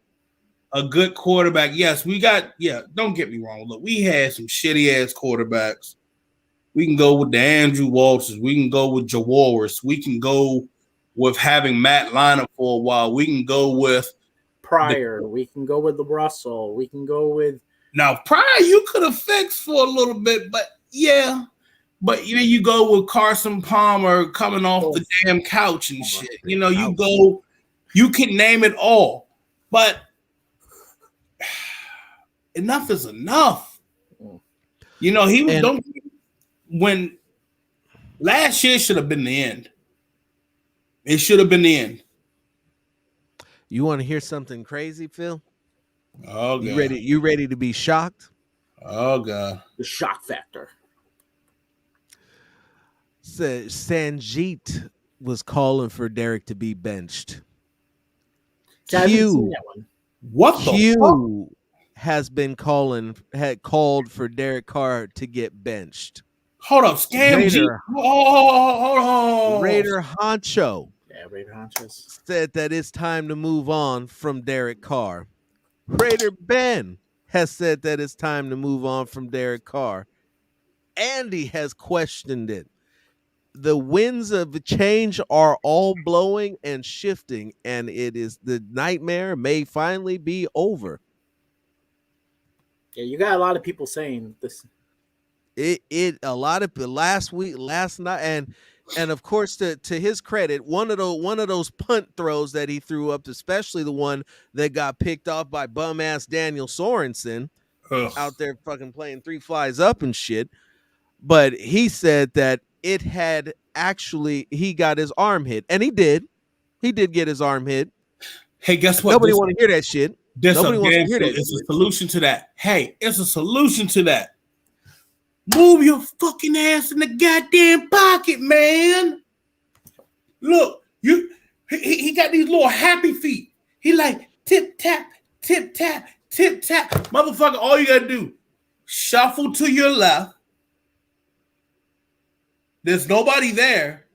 a good quarterback. Yes, don't get me wrong. Look, we had some shitty ass quarterbacks. We can go with the Andrew Walters. We can go with Jaworris. We can go with having Matt Leinart for a while. We can go with Pryor. We can go with the Russell. We can go with now Pryor. You could have fixed for a little bit, but yeah. But you go with Carson Palmer coming off the damn couch and shit. You can name it all, but enough is enough. He was when last year should have been the end. It should have been the end. You want to hear something crazy, Phil? Oh, God. You ready to be shocked? Oh, God. The shock factor. Sanjeet was calling for Derek to be benched. What the fuck? has been called for Derek Carr to get benched. Hold up, Scam G. Hold on. Raider Honcho. Yeah, Raider Honchos said that it's time to move on from Derek Carr. Raider Ben has said that it's time to move on from Derek Carr. Andy has questioned it. The winds of change are all blowing and shifting, and the nightmare may finally be over. Yeah, you got a lot of people saying this. A lot of last night, and of course, to his credit, one of those punt throws that he threw up, especially the one that got picked off by bum ass Daniel Sorensen out there fucking playing 3 flies up and shit. But he said that it had he got his arm hit, and he did get his arm hit. Hey, guess what? Nobody want to hear that shit. Nobody wants to hear that. It's a solution to that. Hey, it's a solution to that. Move your fucking ass in the goddamn pocket, man. Look, he got these little happy feet. He like tip tap, tip tap, tip tap. Motherfucker, all you gotta do, shuffle to your left. There's nobody there.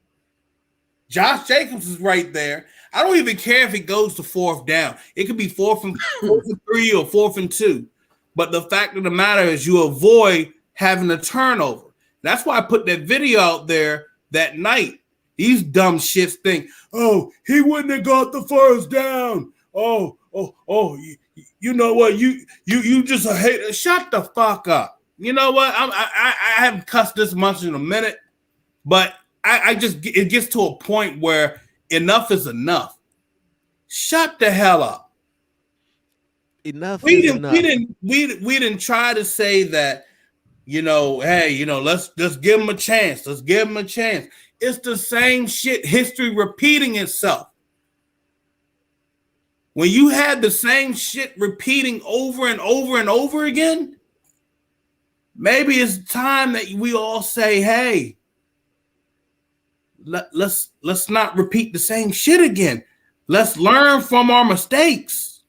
Josh Jacobs is right there. I don't even care if it goes to 4th down. It could be 4th and 3 or 4th and 2. But the fact of the matter is you avoid having a turnover. That's why I put that video out there that night. These dumb shits think, oh, he wouldn't have got the 1st down. Oh, you know what? You just a hater. Shut the fuck up. You know what? I haven't cussed this much in a minute, but it gets to a point where enough is enough. Shut the hell up. Enough we is didn't, enough. We didn't try to say that, hey, let's give him a chance. Let's give him a chance. It's the same shit, history repeating itself. When you have the same shit repeating over and over and over again, maybe it's time that we all say, hey, let's not repeat the same shit again. Let's learn from our mistakes.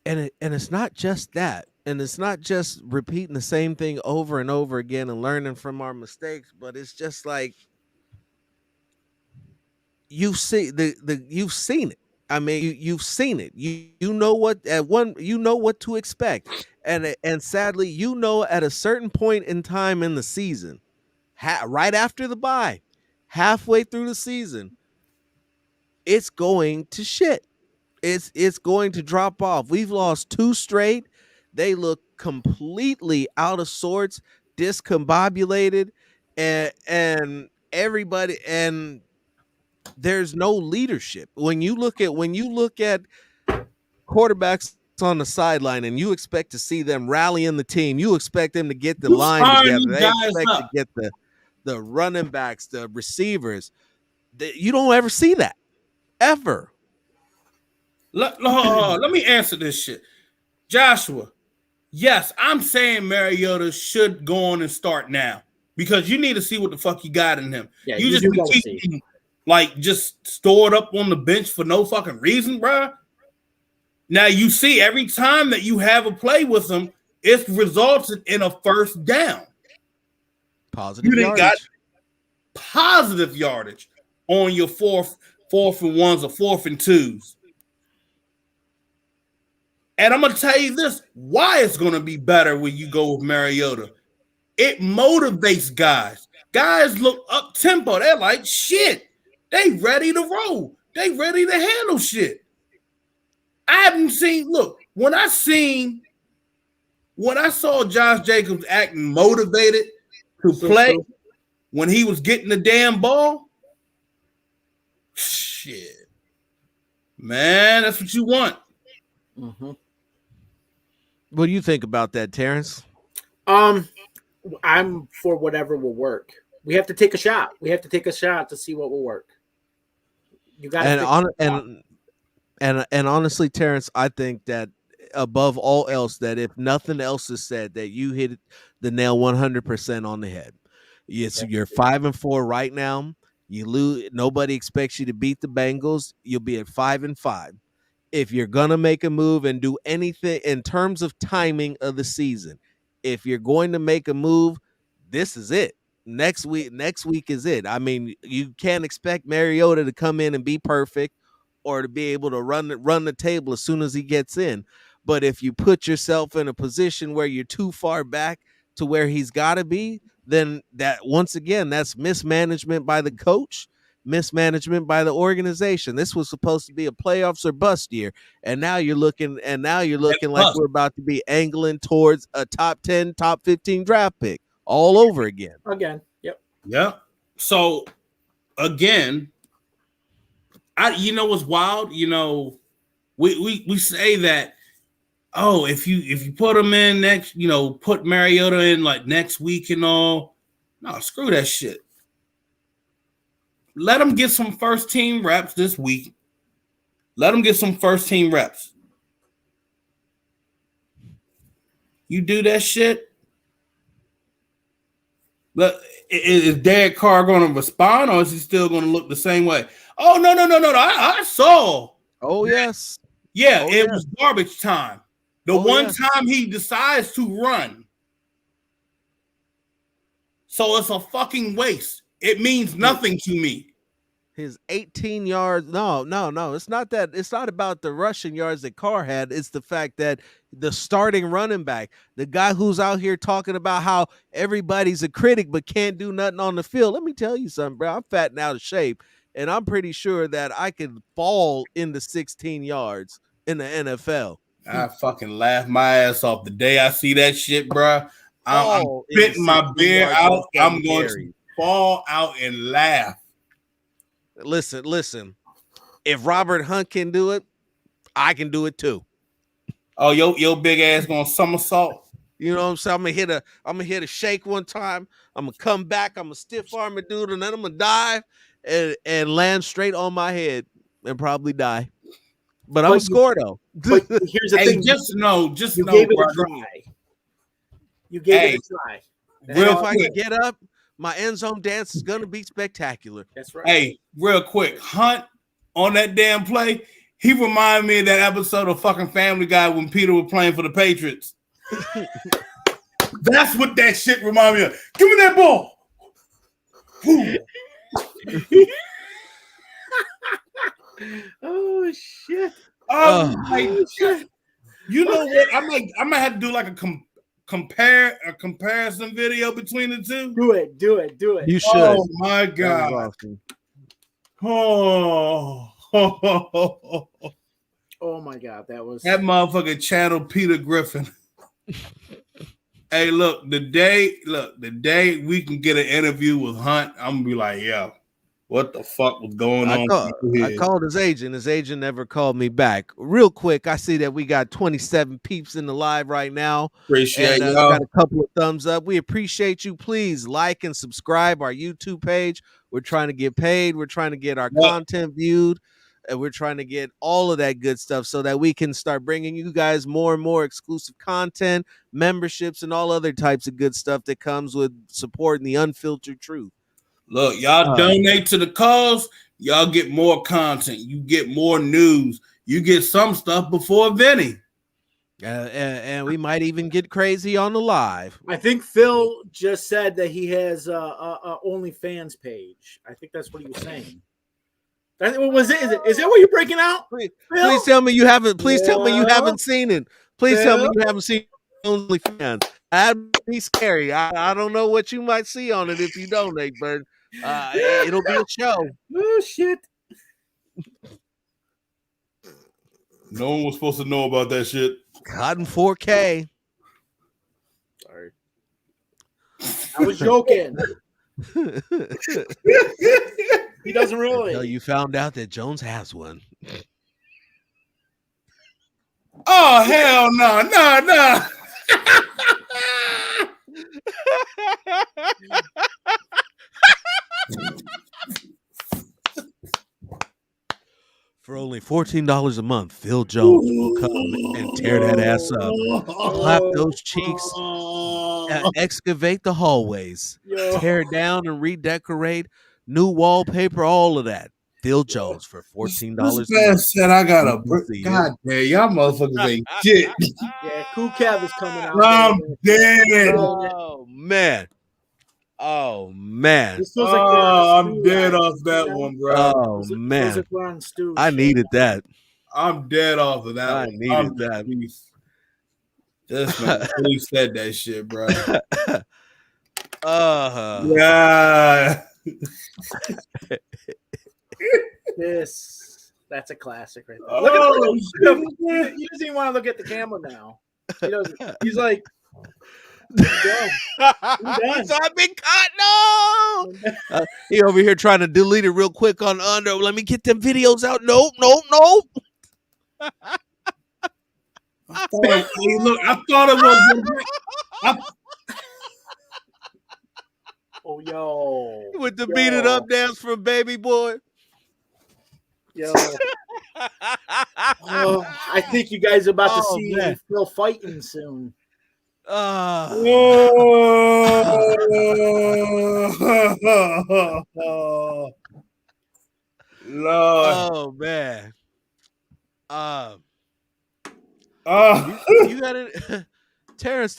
And it's not just that. And it's not just repeating the same thing over and over again and learning from our mistakes, but it's just like you've seen you've seen it. I mean, you've seen it. You know what you know what to expect, and sadly, you know at a certain point in time in the season, right after the bye, halfway through the season, it's going to shit. It's going to drop off. We've lost 2 straight. They look completely out of sorts, discombobulated, and everybody, and there's no leadership. When you look at quarterbacks on the sideline and you expect to see them rallying the team, you expect them to get the Who's line firing together. these They guys expect to up? get the running backs, the receivers. You don't ever see that ever. Let me answer this shit. Joshua, yes, I'm saying Mariota should go on and start now because you need to see what the fuck you got in him. Yeah, you you just do gotta keep see. him, like just stored up on the bench for no fucking reason, bro. Now you see every time that you have a play with him, it's resulted in a first down. Positive You didn't got yardage. positive yardage on your fourth and ones or 4th and 2s. And I'm going to tell you this, why it's going to be better when you go with Mariota. It motivates guys. Guys look up tempo. They're like, shit, they ready to roll. They ready to handle shit. I haven't seen, look, when I saw Josh Jacobs acting motivated to play when he was getting the damn ball, shit, man, that's what you want. Mm-hmm. What do you think about that, Terrence? I'm for whatever will work. We have to take a shot. We have to take a shot to see what will work. You got And and honestly, Terrence, I think that above all else, that if nothing else is said, that you hit the nail 100% on the head. Yes, you're 5-4 right now. You lose. Nobody expects you to beat the Bengals. You'll be at 5-5. If you're gonna make a move and do anything in terms of timing of the season, if you're going to make a move, this is it. Next week is it. I mean, you can't expect Mariota to come in and be perfect or to be able to run the table as soon as he gets in. But if you put yourself in a position where you're too far back to where he's got to be, then that once again, that's mismanagement by the coach, mismanagement by the organization. This was supposed to be a playoffs or bust year, and now you're looking like we're about to be angling towards a top 10, top 15 draft pick all over again. Yep. So again, you know what's wild? You know, we say that, oh, if you put him in next, you know, put Mariota in like next week and all. No, screw that shit. Let him get some first team reps this week. Let him get some first team reps. You do that shit. But is Derek Carr going to respond, or is he still going to look the same way? Oh, no. I saw. Oh, yes. Yeah, it was garbage time. The one yes. time he decides to run. So it's a fucking waste. It means nothing to me. His 18 yards. No. It's not that. It's not about the rushing yards that Carr had. It's the fact that the starting running back, the guy who's out here talking about how everybody's a critic but can't do nothing on the field. Let me tell you something, bro. I'm fat and out of shape, and I'm pretty sure that I could fall into 16 yards in the NFL. I fucking laugh my ass off the day I see that shit, bro. I'm spitting my beer out. I'm going to fall out and laugh. Listen. If Robert Hunt can do it, I can do it too. Oh, your big ass going somersault. You know what I'm saying? I'm gonna hit a shake one time. I'm gonna come back. I'm gonna stiff arm a dude, and then I'm gonna dive and land straight on my head and probably die. But I'm gonna score though. But here's the thing. Just know, you gave it a try. You gave it a try. Real if I can get up, my end zone dance is gonna be spectacular. That's right. Hey, real quick, Hunt on that damn play. He reminded me of that episode of fucking Family Guy when Peter was playing for the Patriots. That's what that shit reminded me of. Give me that ball. Oh shit! Oh my Oh shit! You know what? I might have to do like a comparison video between the two. Do it! Do it! Do it! You should. Oh my That was god! awesome. Oh, Oh my god! That was that motherfucker channeled Peter Griffin. Hey, look, the day we can get an interview with Hunt, I'm gonna be like, yo, what the fuck was going on I called his agent. His agent never called me back. Real quick, I see that we got 27 peeps in the live right now. Appreciate and y'all. got a couple of thumbs up. We appreciate you. Please like and subscribe our YouTube page. We're trying to get paid. We're trying to get our content viewed. And we're trying to get all of that good stuff so that we can start bringing you guys more and more exclusive content, memberships, and all other types of good stuff that comes with supporting the Unfiltered Truth. Look, y'all donate to the cause, y'all get more content. You get more news. You get some stuff before Vinny. And we might even get crazy on the live. I think Phil just said that he has a OnlyFans page. I think that's what he was saying. What was it? Is that what you're breaking out? Please tell me you haven't. Please tell me you haven't seen it. Please tell me you haven't seen OnlyFans. That'd be scary. I don't know what you might see on it if you donate, but it'll be a show. Oh shit! No one was supposed to know about that shit. Caught in 4K. Sorry, I was joking. He doesn't really. Until you found out that Jones has one. Oh hell no, no. For only $14 a month, Phil Jones will come and tear that ass up, clap those cheeks, excavate the hallways, tear it down and redecorate, new wallpaper, all of that. Phil Jones for $14 a month. Man said I got a God damn, y'all motherfuckers ain't shit. Yeah, Cool Kev is coming out. I'm dead. Oh man. Oh man. I'm dead off that one, bro. Oh man. I needed that. I'm dead off of that. I needed that. This man really said that shit, bro. Yeah. That's a classic right there. Look at he doesn't even want to look at the camera now. He doesn't. He's like, I've been caught. No. He over here trying to delete it real quick on under. Let me get them videos out. Nope. I thought it was. Oh, yo. With the beat it up dance from Baby Boy. Yo. I think you guys are about to see Phil fighting soon. Lord. Oh man. You got it, Terrence?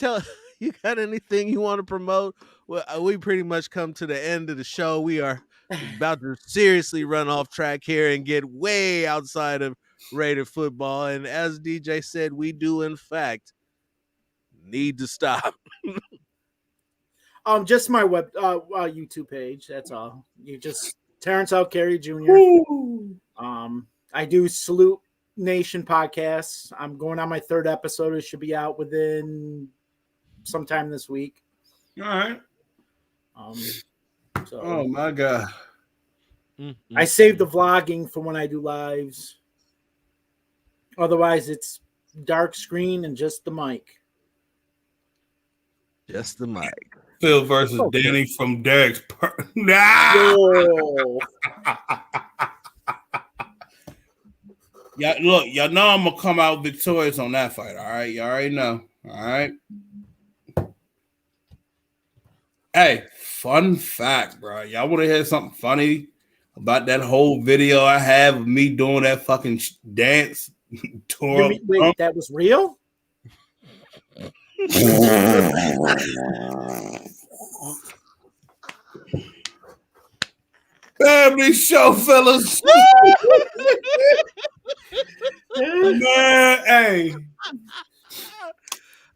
You got anything you want to promote? Well, we pretty much come to the end of the show. We are about to seriously run off track here and get way outside of Raider football. And as DJ said, we do in fact need to stop. Just my YouTube page. That's all. You just Terrence L. Carey Jr. I do Salute Nation podcasts. I'm going on my 3rd episode. It should be out within sometime this week. All right. Oh my god. I save the vlogging for when I do lives. Otherwise, it's dark screen and just the mic. Just the mic. Phil versus Danny from Derek's. Yeah, look, y'all know I'm gonna come out victorious on that fight. All right, you already know. All right. Hey, fun fact, bro. Y'all want to hear something funny about that whole video I have of me doing that fucking dance? Wait, that was real? Family show, fellas. Man, hey.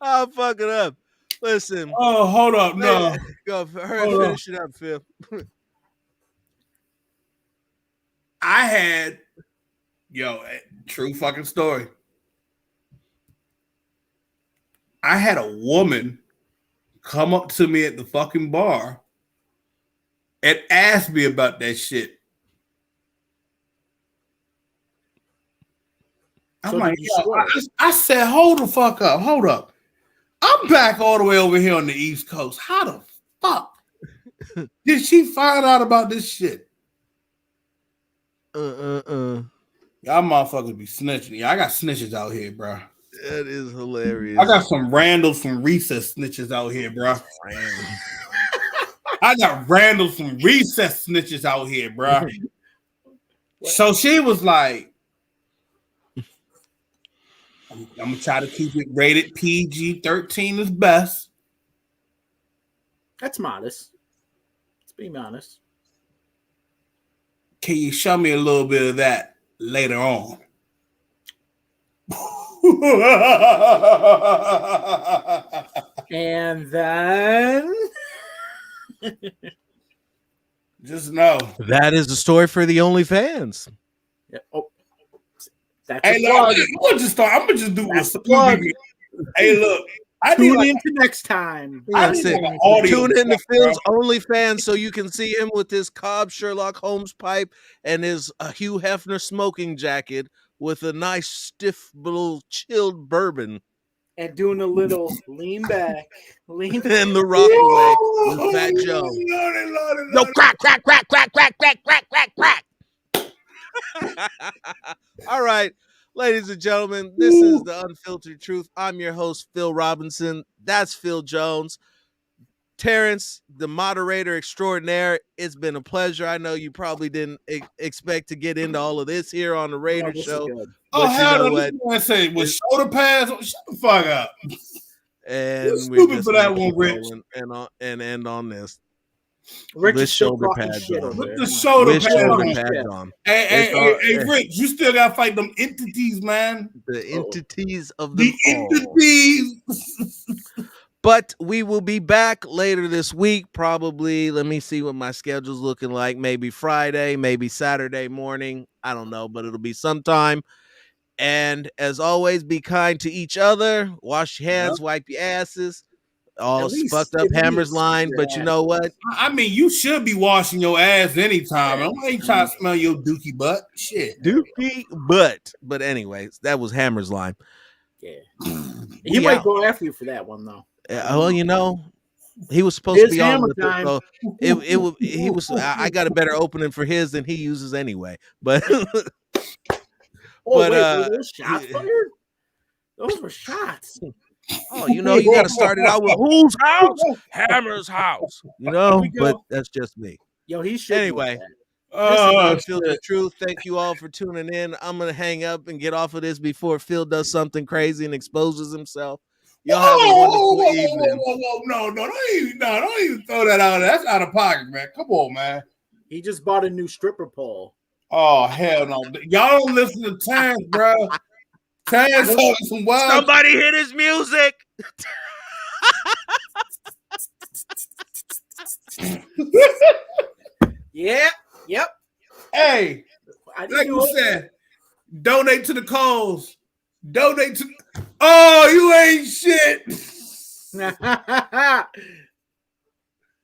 I'll fuck it up. Listen. Oh, hold up. No. Go finish it up, Phil. I had, true fucking story. I had a woman come up to me at the fucking bar and ask me about that shit. I'm So like, did you I said, hold the fuck up. Hold up. I'm back all the way over here on the East Coast. How the fuck did she find out about this shit? Y'all motherfuckers be snitching. Yeah, I got snitches out here, bro. That is hilarious. I got some Randalls from Recess snitches out here, bro. I got Randalls from Recess snitches out here, bro. So she was like, I'm gonna try to keep it rated PG-13 is best. That's modest. Let's be honest. Can you show me a little bit of that later on? And then just know that is the story for the OnlyFans. Yeah. Oh, that's hey, look, I'm gonna just do that's the plug. Hey, look, tune into next time. Tune in to Phil's OnlyFans so you can see him with his Cobb Sherlock Holmes pipe and his Hugh Hefner smoking jacket with a nice stiff little chilled bourbon. And doing a little lean back. And the rock away with Fat Joe. No, crack. All right, ladies and gentlemen, this is the Unfiltered Truth. I'm your host, Phil Robinson. That's Phil Jones. Terrence, the moderator extraordinaire, it's been a pleasure. I know you probably didn't expect to get into all of this here on the Raider Show. Oh, hell no, I say with shoulder pads. Shut the fuck up. And we're stupid for that one, Rich. And end on this. Rich with shoulder pads on. With the shoulder pads on. Hey, Rich, you still gotta fight them entities, man. The entities of the entities. But we will be back later this week, probably. Let me see what my schedule's looking like. Maybe Friday, maybe Saturday morning. I don't know, but it'll be sometime. And as always, be kind to each other. Wash your hands, wipe your asses. All fucked up Hammer's line, but you know what? I mean, you should be washing your ass anytime. I'm ain't trying to smell your dookie butt. Shit. Dookie butt. But anyways, that was Hammer's line. Yeah. He might go after you for that one, though. Well, you know, he was supposed to be on with it, so he was. I got a better opening for his than he uses anyway. But were those shots fired? Those were shots. Oh, you know, you got to start it out with whose house? Hammer's house. You know, but that's just me. Yo, he should. Anyway, this is Unfiltered Truth. Thank you all for tuning in. I'm gonna hang up and get off of this before Phil does something crazy and exposes himself. Y'all have a wonderful evening. No, don't even throw that out. That's out of pocket, man. Come on, man. He just bought a new stripper pole. Oh, hell no. Y'all don't listen to Terrence, bro. Terrence talking some wild. Somebody hit his music. Yeah. Yep. Hey, like you said, donate to the cause. Donate to. Oh, you ain't shit.